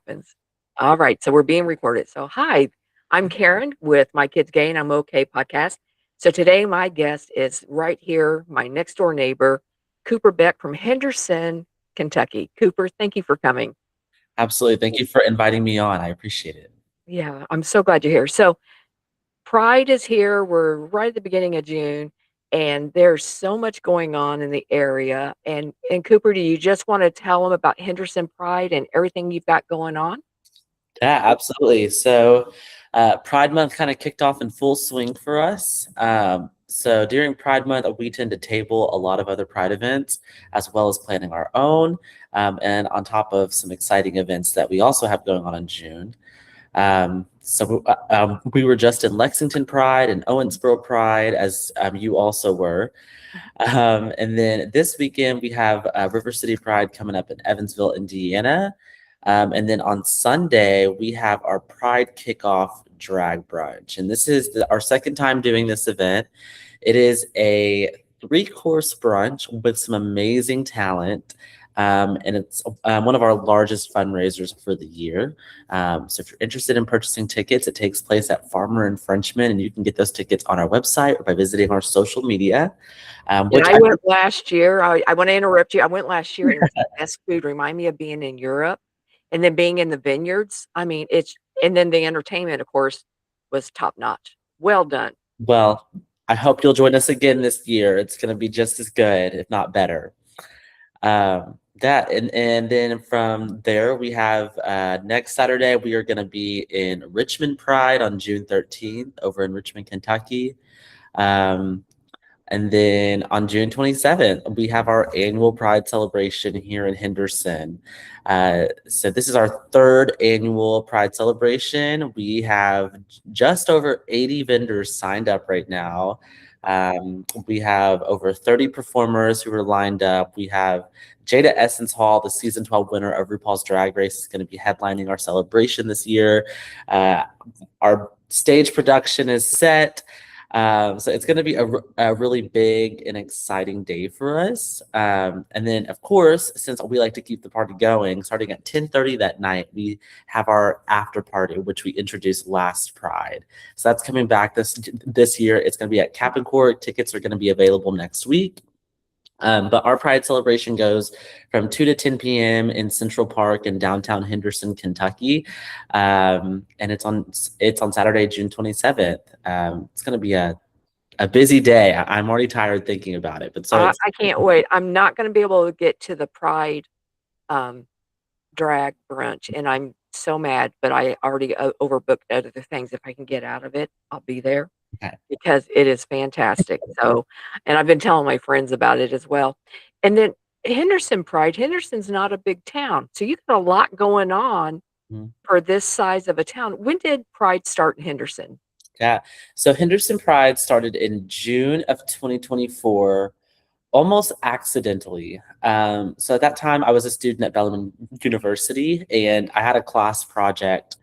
happens. All right, so we're being recorded. So, hi, I'm Karen with My Kids Gay and I'm Okay podcast. So, today my guest is right here, my next door neighbor, Cooper Beck from Henderson, Kentucky. Cooper, thank you for coming. Absolutely. Thank you for inviting me on. I appreciate it. Yeah, I'm so glad you're here. So, Pride is here. We're right at the beginning of June, and there's so much going on in the area. And Cooper, do you just want to tell them about Henderson Pride and everything you've got going on? Yeah, absolutely. So, Pride Month kind of kicked off in full swing for us. So during Pride Month, we tend to table a lot of other Pride events, as well as planning our own, and on top of some exciting events that we also have going on in June. We were just in Lexington Pride and Owensboro Pride, as you also were. And then this weekend, we have River City Pride coming up in Evansville, Indiana. And then on Sunday, we have our Pride Kickoff Drag Brunch. And this is our second time doing this event. It is a three-course brunch with some amazing talent. And it's one of our largest fundraisers for the year. So if you're interested in purchasing tickets, it takes place at Farmer and Frenchman, and you can get those tickets on our website or by visiting our social media. And I went last year. I want to interrupt you. I went last year, and it was the best food. Remind me of being in Europe, and then being in the vineyards. I mean, and then the entertainment, of course, was top notch. Well done. Well, I hope you'll join us again this year. It's going to be just as good, if not better. And then from there we have next Saturday we are going to be in Richmond Pride on June 13th over in Richmond, Kentucky. And then on June 27th, we have our annual Pride celebration here in Henderson. So this is our third annual Pride celebration. We have just over 80 vendors signed up right now. We have over 30 performers who are lined up. We have Jada Essence Hall, the season 12 winner of RuPaul's Drag Race, is going to be headlining our celebration this year. Our stage production is set. So it's going to be a really big and exciting day for us. And then, of course, since we like to keep the party going, starting at 10:30 that night, we have our after party, which we introduced last Pride. So that's coming back this year. It's going to be at Cap and Court. Tickets are going to be available next week. But our Pride celebration goes from 2 to 10 p.m. in Central Park in downtown Henderson, Kentucky. And it's on Saturday, June 27th. It's going to be a busy day. I'm already tired thinking about it, but I can't wait. I'm not going to be able to get to the Pride drag brunch, and I'm so mad, but I already overbooked other things. If I can get out of it, I'll be there. Okay. Because it is fantastic. So, and I've been telling my friends about it as well. And then Henderson Pride, Henderson's not a big town. So you got a lot going on for this size of a town. When did Pride start in Henderson? Yeah. So Henderson Pride started in June of 2024, almost accidentally. So at that time, I was a student at Bellarmine University, and I had a class project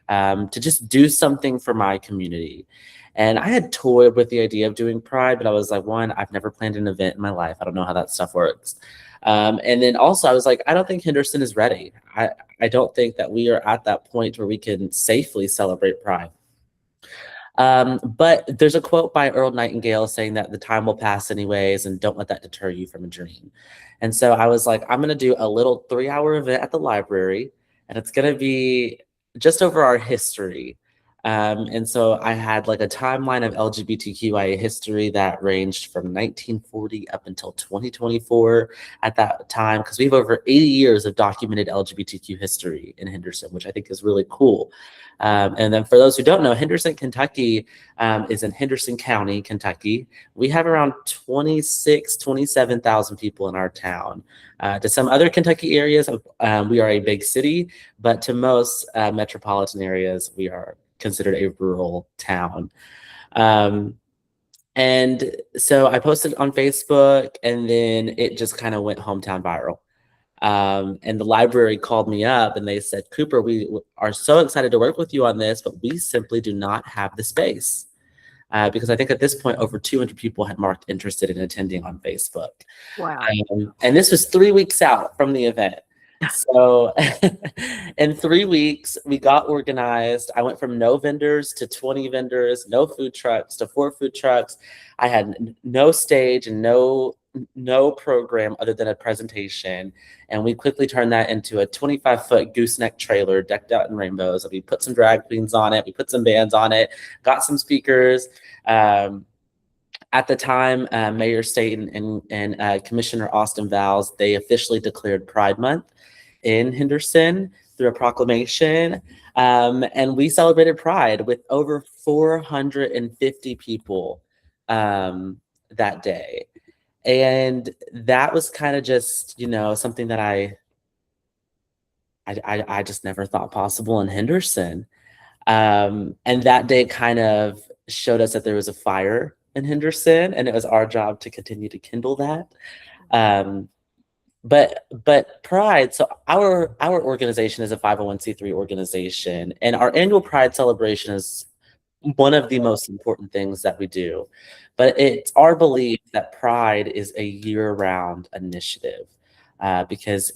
to just do something for my community. And I had toyed with the idea of doing Pride, but I was like, one, I've never planned an event in my life. I don't know how that stuff works. And then also I was like, I don't think Henderson is ready. I don't think that we are at that point where we can safely celebrate Pride. But there's a quote by Earl Nightingale saying that the time will pass anyways, and don't let that deter you from a dream. And so I was like, I'm going to do a little 3-hour event at the library, and it's going to be just over our history. And so I had like a timeline of LGBTQIA history that ranged from 1940 up until 2024 at that time, because we have over 80 years of documented LGBTQ history in Henderson, which I think is really cool. And then for those who don't know, Henderson, Kentucky is in Henderson County, Kentucky. We have around 27,000 people in our town. To some other Kentucky areas, we are a big city, but to most metropolitan areas, we are considered a rural town. And so I posted on Facebook, and then it just kind of went hometown viral. And the library called me up and they said, Cooper, we are so excited to work with you on this, but we simply do not have the space. Because I think at this point, over 200 people had marked interested in attending on Facebook. Wow. And this was 3 weeks out from the event. So in 3 weeks, we got organized. I went from no vendors to 20 vendors, no food trucks to 4 food trucks. I had no stage and no program other than a presentation. And we quickly turned that into a 25-foot gooseneck trailer decked out in rainbows. We put some drag queens on it. We put some bands on it, got some speakers. At the time, Mayor State and Commissioner Austin Vowles, they officially declared Pride Month in Henderson through a proclamation. And we celebrated Pride with over 450 people that day. And that was kind of just, something that I just never thought possible in Henderson. And that day kind of showed us that there was a fire in Henderson, and it was our job to continue to kindle that. Um, but Pride, so our organization is a 501c3 organization, and our annual Pride celebration is one of the most important things that we do. But it's our belief that Pride is a year-round initiative, because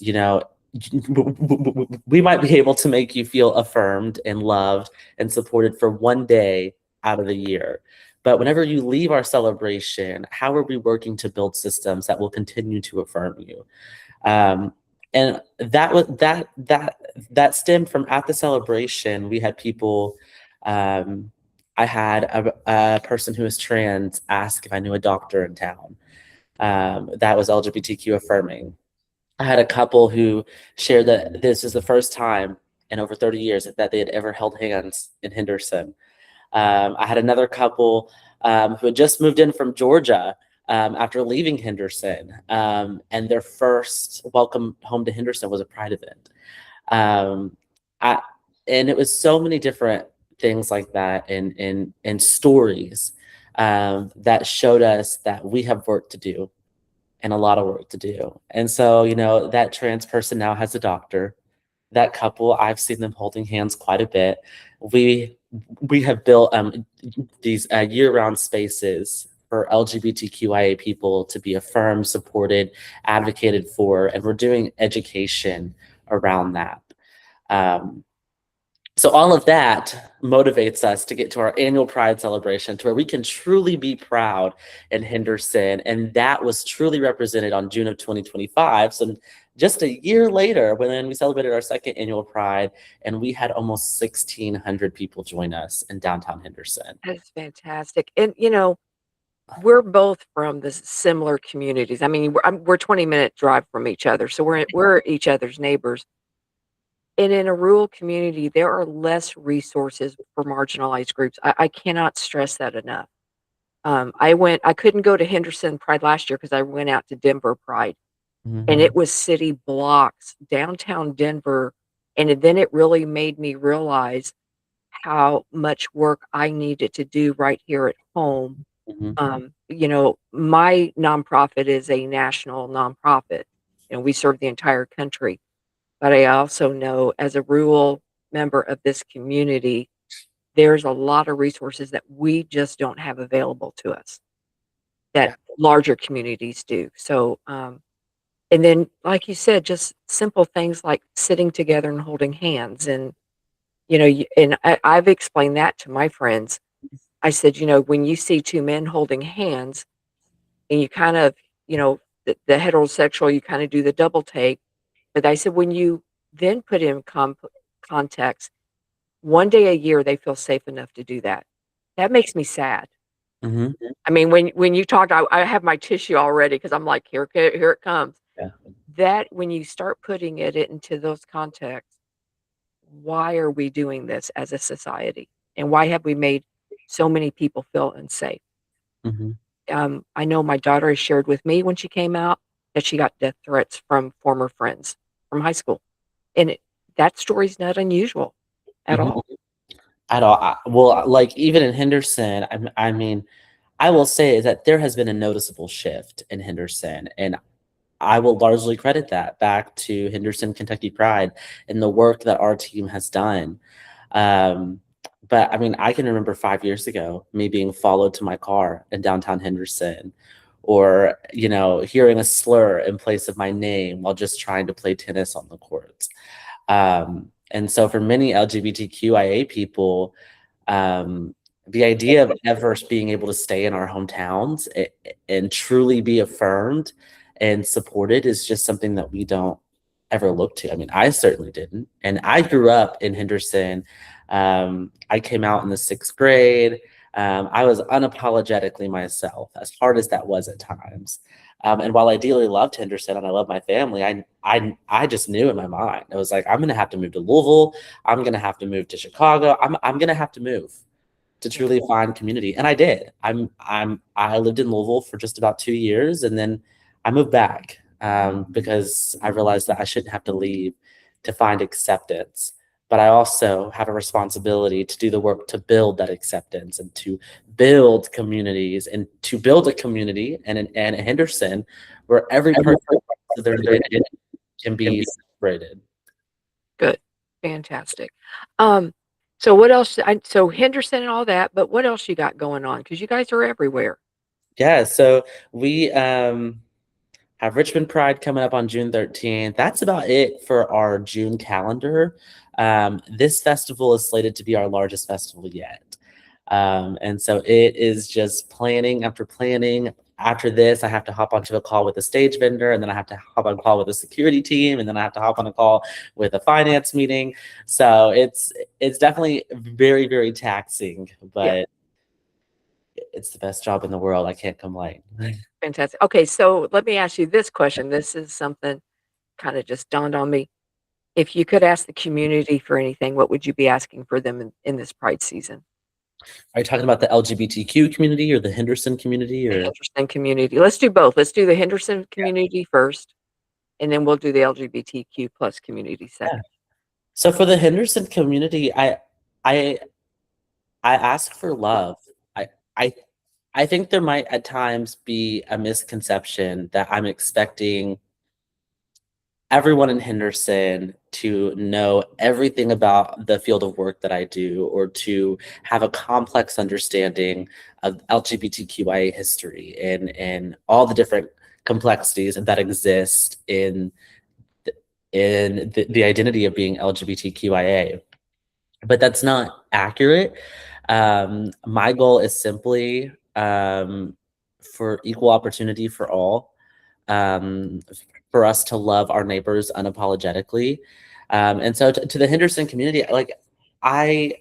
we might be able to make you feel affirmed and loved and supported for one day out of the year. But whenever you leave our celebration, how are we working to build systems that will continue to affirm you? And that stemmed from at the celebration. We had people. I had a person who was trans ask if I knew a doctor in town that was LGBTQ affirming. I had a couple who shared that this is the first time in over 30 years that they had ever held hands in Henderson. I had another couple who had just moved in from Georgia after leaving Henderson, and their first welcome home to Henderson was a Pride event. Um, I, and it was so many different things like that and stories that showed us that we have work to do and a lot of work to do. And so, that trans person now has a doctor. That couple, I've seen them holding hands quite a bit. We have built these year-round spaces for LGBTQIA people to be affirmed, supported, advocated for, and we're doing education around that. So all of that motivates us to get to our annual Pride celebration to where we can truly be proud in Henderson. And that was truly represented on June of 2025. So just a year later, when we celebrated our second annual Pride, and we had almost 1,600 people join us in downtown Henderson. That's fantastic. And, we're both from the similar communities. I mean, we're 20-minute drive from each other, so we're each other's neighbors. And in a rural community, there are less resources for marginalized groups. I cannot stress that enough. I couldn't go to Henderson Pride last year because I went out to Denver Pride, and it was city blocks, downtown Denver, and then it really made me realize how much work I needed to do right here at home. My nonprofit is a national nonprofit, and we serve the entire country. But I also know as a rural member of this community, there's a lot of resources that we just don't have available to us that larger communities do. So, and then, like you said, just simple things like sitting together and holding hands. And, I've explained that to my friends. I said, when you see two men holding hands and you kind of, the heterosexual, you kind of do the double take. But I said, when you then put in context, one day a year, they feel safe enough to do that. That makes me sad. I mean, when you talked, I have my tissue already because I'm like, here it comes. Yeah. That when you start putting it into those contexts, why are we doing this as a society? And why have we made so many people feel unsafe? I know my daughter has shared with me when she came out that she got death threats from former friends from high school. And that story's not unusual at all. At all. Well, like even in Henderson, I mean, I will say that there has been a noticeable shift in Henderson, and I will largely credit that back to Henderson Kentucky Pride and the work that our team has done. But I mean, I can remember 5 years ago me being followed to my car in downtown Henderson or hearing a slur in place of my name while just trying to play tennis on the court. And so for many LGBTQIA people, the idea of ever being able to stay in our hometowns and truly be affirmed and supported is just something that we don't ever look to. I mean, I certainly didn't. And I grew up in Henderson. I came out in the 6th grade. I was unapologetically myself, as hard as that was at times. And while I dearly loved Henderson and I love my family, I just knew in my mind, I was like, I'm gonna have to move to Louisville. I'm gonna have to move to Chicago. I'm gonna have to move to Yeah. truly find community. And I did. I lived in Louisville for just about 2 years, and then I moved back because I realized that I shouldn't have to leave to find acceptance. But I also have a responsibility to do the work to build that acceptance and to build communities and to build a community and a Henderson where every person of their identity can be celebrated. Good. Fantastic. So what else? So Henderson and all that, but what else you got going on? Because you guys are everywhere. Yeah, so we have Richmond Pride coming up on June 13th. That's about it for our June calendar. This festival is slated to be our largest festival yet. And so it is just planning after planning. After this, I have to hop onto a call with a stage vendor, and then I have to hop on a call with a security team, and then I have to hop on a call with a finance meeting. So it's definitely very, very taxing, Yeah. but it's the best job in the world. I can't complain. Fantastic. Okay, so let me ask you this question. This is something kind of just dawned on me. If you could ask the community for anything, what would you be asking for them in this Pride season? Are you talking about the LGBTQ community or the Henderson community The or? Henderson community. Let's do both. Let's do the Henderson community first, and then we'll do the LGBTQ plus community Yeah. second. So for the Henderson community, I I ask for love. I I I think there might at times be a misconception that I'm expecting everyone in Henderson to know everything about the field of work that I do or to have a complex understanding of LGBTQIA history and all the different complexities that exist in the identity of being LGBTQIA. But that's not accurate. My goal is simply for equal opportunity for all, um, for us to love our neighbors unapologetically. And so to the Henderson community, like I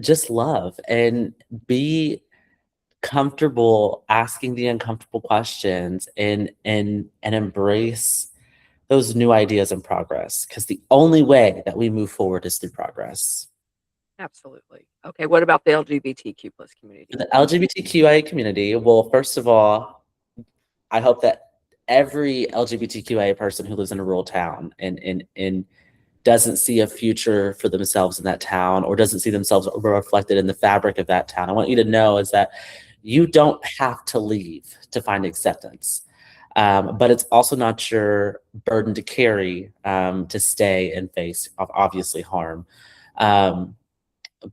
just love and be comfortable asking the uncomfortable questions and embrace those new ideas and progress, because the only way that we move forward is through progress. Absolutely. Okay, what about the LGBTQ plus community? The LGBTQIA community, well, first of all, I hope that every LGBTQIA person who lives in a rural town and doesn't see a future for themselves in that town or doesn't see themselves reflected in the fabric of that town, I want you to know is that you don't have to leave to find acceptance. But it's also not your burden to carry to stay and face obviously harm. Um,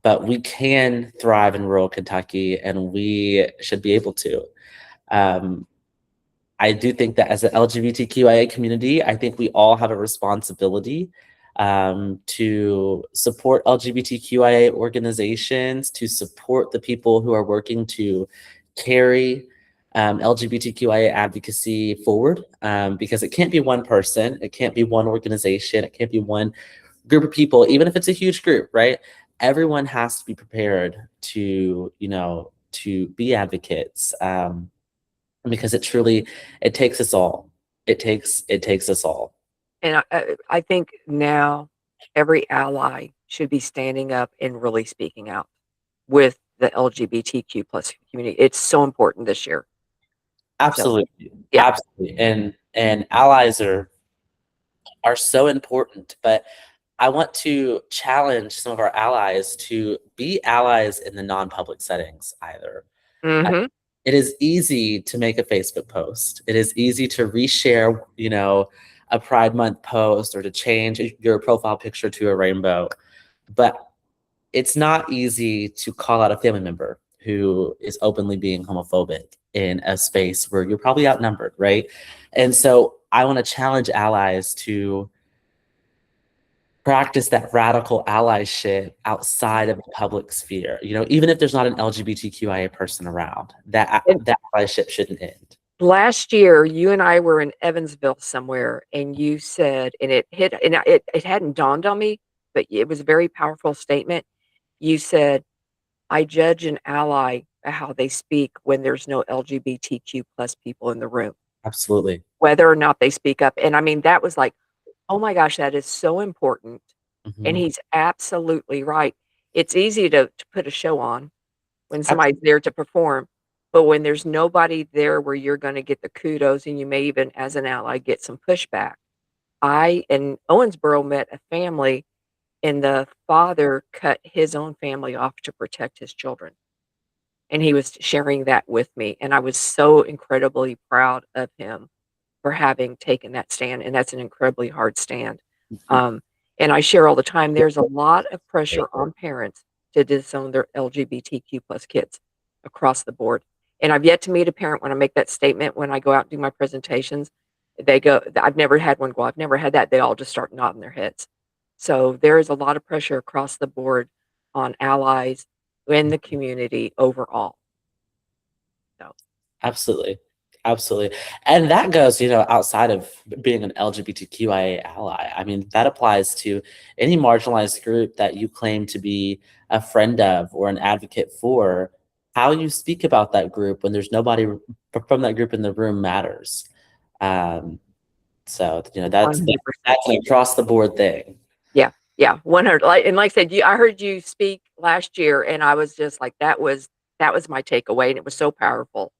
but we can thrive in rural Kentucky, and we should be able to. Um, I do think that as an LGBTQIA community, I think we all have a responsibility to support LGBTQIA organizations, to support the people who are working to carry LGBTQIA advocacy forward, because it can't be one person, it can't be one organization, it can't be one group of people, even if it's a huge group, right? Everyone has to be prepared to, to be advocates, because it takes us all. It takes us all. And I think now every ally should be standing up and really speaking out with the LGBTQ plus community. It's so important this year. So Absolutely, yeah. absolutely, and allies are so important. But I want to challenge some of our allies to be allies in the non-public settings either. Hmm. It is easy to make a Facebook post. It is easy to reshare, a Pride Month post or to change your profile picture to a rainbow. But it's not easy to call out a family member who is openly being homophobic. in a space where you're probably outnumbered, right? And so I want to challenge allies to practice that radical allyship outside of the public sphere. You know, even if there's not an LGBTQIA person around, And that allyship shouldn't end. last year, you and I were in Evansville somewhere, and you said, and it hadn't dawned on me, but it was a very powerful statement. You said, "I judge an ally by how they speak when there's no LGBTQ plus people in the room, Absolutely. whether or not they speak up." And I mean, that was like, oh my gosh, that is so important. And Mhm. he's absolutely right. It's easy to put a show on when Abs- somebody's there to perform, but when there's nobody there where you're gonna get the kudos and you may even, as an ally, get some pushback. I in Owensboro met a family, and the father cut his own family off to protect his children, and he was sharing that with me, and I was so incredibly proud of him for having taken that stand, and that's an incredibly hard stand. Mhm. Um, and I share all the time, there's a lot of pressure on parents to disown their LGBTQ plus kids across the board. And I've yet to meet a parent when I make that statement, when I go out and do my presentations, they go, I've never had one go, I've never had that. They all just start nodding their heads. So there is a lot of pressure across the board on allies in the community overall. So Absolutely. Absolutely. And that goes, you know, outside of being an LGBTQIA ally. I mean, that applies to any marginalized group that you claim to be a friend of or an advocate for. How you speak about that group when there's nobody from that group in the room matters. Um, so, you know, that's 100%. an across the board thing. Yeah, yeah, 100, and like I said, I heard you speak last year, and I was just like, that was my takeaway, and it was so powerful,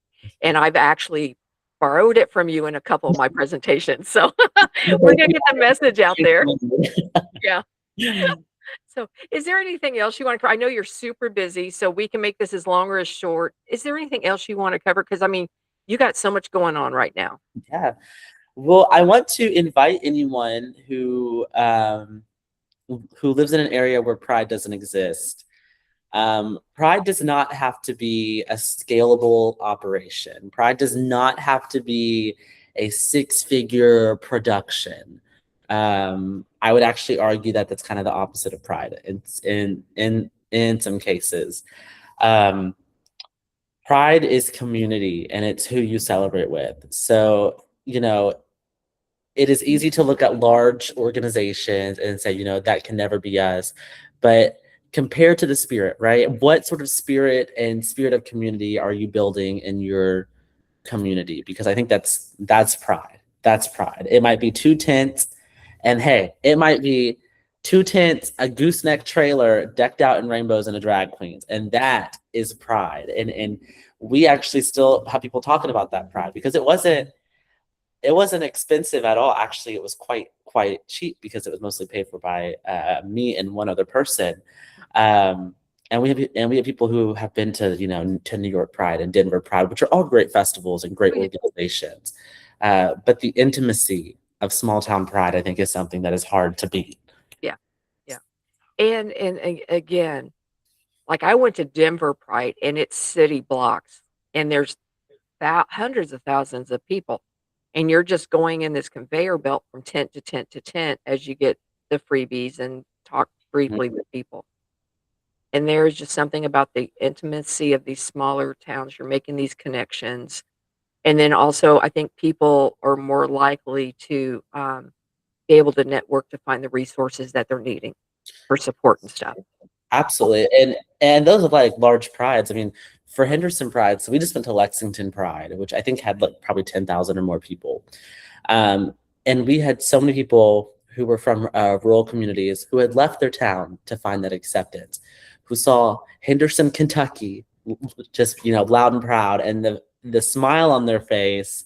and I've actually borrowed it from you in a couple of my presentations, so we're gonna get the message out there. Yeah. So, is there anything else you wanna I know you're super busy, so we can make this as long or as short. Is there anything else you wanna cover? Because I mean, you got so much going on right now. Yeah. Well, I want to invite anyone who lives in an area where pride doesn't exist. Pride does not have to be a scalable operation. Pride does not have to be a six-figure production. I would actually argue that that's kind of the opposite of pride in some cases. Um, Pride is community, and it's who you celebrate with. So, you know, it is easy to look at large organizations and say, you know, that can never be us. But compared to the spirit, right? What sort of spirit of community are you building in your community? Because I think that's pride. That's pride. It might be two tents, and hey, it might be two tents, a gooseneck trailer decked out in rainbows and a drag queens. And that is pride. And we actually still have people talking about that pride because it wasn't expensive at all. Actually, it was quite cheap because it was mostly paid for by me and one other person. Um, and we have people who have been to to New York Pride and Denver Pride, which are all great festivals and great Oh, yeah, organizations. But the intimacy of small town pride, I think, is something that is hard to beat. yeah, yeah. And again, like, I went to Denver Pride, and it's city blocks, and there's hundreds of thousands of people, and you're just going in this conveyor belt from tent to tent to tent as you get the freebies and talk briefly with people. And there's just something about the intimacy of these smaller towns. You're making these connections. And then also, I think people are more likely to be able to network to find the resources that they're needing for support and stuff. Absolutely. And those are like large prides. I mean, for Henderson Pride, so we just went to Lexington Pride, which I think had like probably 10,000 or more people. Um, and we had so many people who were from rural communities who had left their town to find that acceptance, who saw Henderson, Kentucky, just loud and proud, and the smile on their face,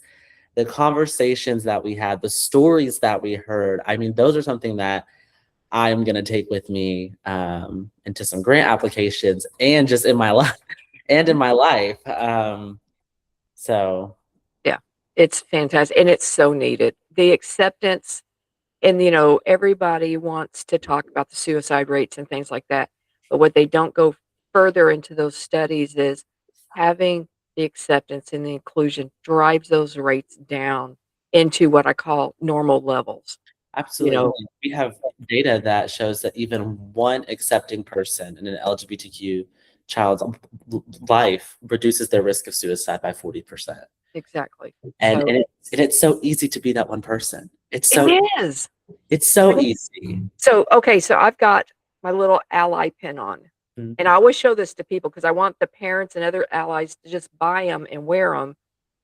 the conversations that we had, the stories that we heard. I mean, those are something that I'm gonna take with me into some grant applications and just in my life and in my life. So Yeah, it's fantastic, and it's so needed. The acceptance, and, everybody wants to talk about the suicide rates and things like that, but what they don't go further into those studies is having the acceptance and the inclusion drives those rates down into what I call normal levels, you Absolutely. know. We have data that shows that even one accepting person in an LGBTQ child's life reduces their risk of suicide by 40%. Exactly. And, So and, it's, and it's so easy to be that one person. it is. It's so It is. easy. So, okay, so I've got my little ally pin on, Mm. and I always show this to people because I want the parents and other allies to just buy them and wear them.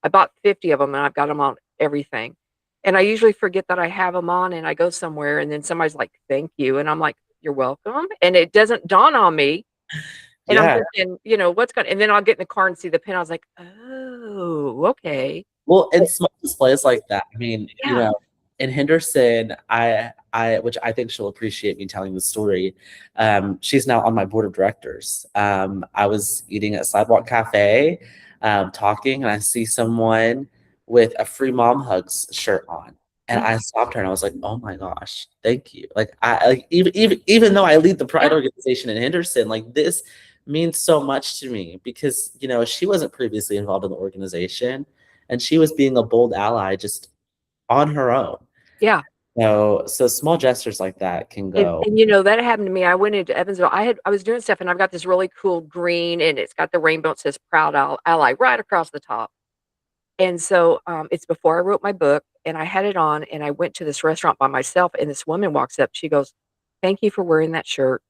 I bought 50 of them, and I've got them on everything, and I usually forget that I have them on, and I go somewhere, and then somebody's like, "Thank you," and I'm like, "You're welcome," and it doesn't dawn on me, and I'm Yeah. thinking, what's going and then I'll get in the car and see the pin, I was like, "Oh, okay." Well, and small displays like that. I mean, Yeah. in Henderson, which I think she'll appreciate me telling the story. She's now on my board of directors. I was eating at Sidewalk Cafe, talking, and I see someone with a free mom hugs shirt on. And Mhm. I stopped her and I was like, "Oh my gosh, thank you!" Like even though I lead the Pride Yeah. organization in Henderson, like this means so much to me because she wasn't previously involved in the organization, and she was being a bold ally just on her own. Yeah. So small gestures like that can And go. and, that happened to me. I went into Evansville. I was doing stuff, and I've got this really cool green, and it's got the rainbow. It says "Proud Ally" right across the top. And so, it's before I wrote my book, and I had it on, and I went to this restaurant by myself, and this woman walks up. She goes, "Thank you for wearing that shirt.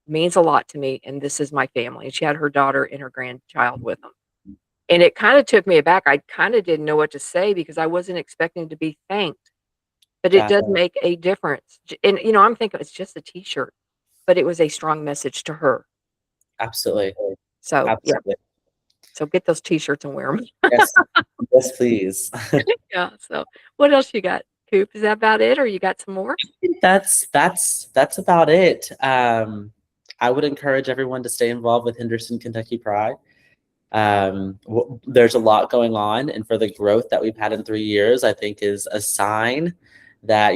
Means a lot to me, and this is my family." And she had her daughter and her grandchild with them. And it kinda took me aback. I kinda didn't know what to say because I wasn't expecting to be thanked. But it Got does make a difference. And, I'm thinking it's just a T-shirt, but it was a strong message to her. absolutely, So, yeah. absolutely. So get those T-shirts and wear them. Yes, yes, please. Yeah, so what else you got, Coop? Is that about it, or you got some more? That's about it. I would encourage everyone to stay involved with Henderson Kentucky Pride. There's a lot going on, and for the growth that we've had in 3 years, I think is a sign that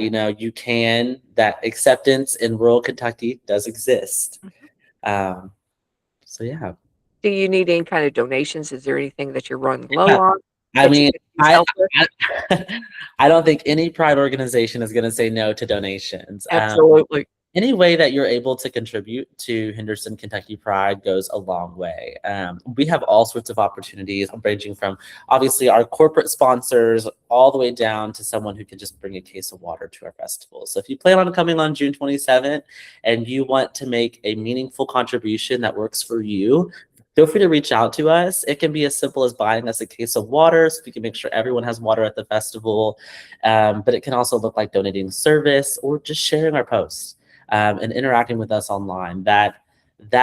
that acceptance in rural Kentucky does exist. Mhm. Um, so yeah. Do you need any kind of donations? Is there anything that you're running low Yeah. on I that you mean, could use I, help with? I I don't think any pride organization is going to say no to donations. Absolutely. Any way that you're able to contribute to Henderson Kentucky Pride goes a long way. We have all sorts of opportunities, ranging from obviously our corporate sponsors all the way down to someone who can just bring a case of water to our festival. So if you plan on coming on June 27th and you want to make a meaningful contribution that works for you, feel free to reach out to us. It can be as simple as buying us a case of water so we can make sure everyone has water at the festival. But it can also look like donating service or just sharing our posts, and interacting with us online. That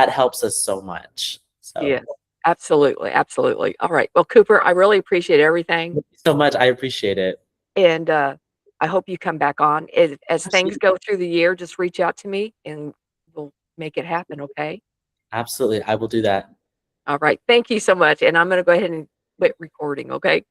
helps us so much. So Yes. Absolutely, absolutely. Alright. Well, Cooper, I really appreciate everything, thank you so much. I appreciate it. and, I hope you come back on. As things Absolutely. go through the year, just reach out to me, and we'll make it happen, okay? Absolutely. I will do that. Alright. Thank you so much, and I'm gonna go ahead and quit recording, okay?